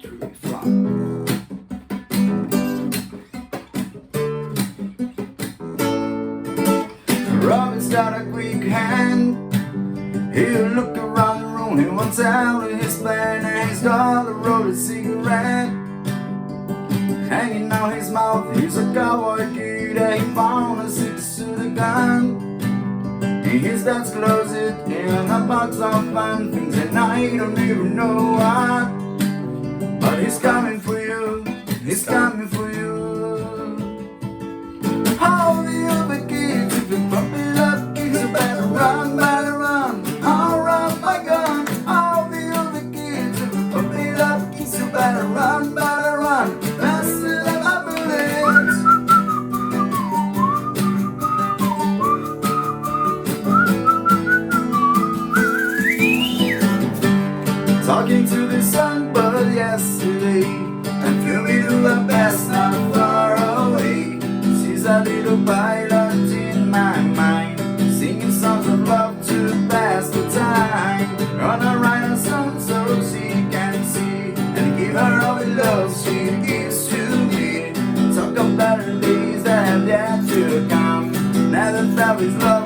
3, 4. Robin's got a quick hand. He'll look around the room, he wants out of his plan, and he's got a rolled cigarette hanging out his mouth. He's a cowboy kid that he found a 6-shooter gun in his dad's closet, in a box of fun things, and I don't even know why. But he's coming for you, he's coming for you. All the other kids, if you bump it up, kids, you better run, better run. I'll run my gun. All the other kids, if you bump it up, kids, you better run, better run. That's it, my bullets. Talking to the Songbird yesterday, and flew me to the best, not far away. She's a little pilot in my mind, singing songs of love to pass the time. Gonna write a song so she can see, and give her all the love she gives to me. Talk about the days that have yet to come, never felt with love.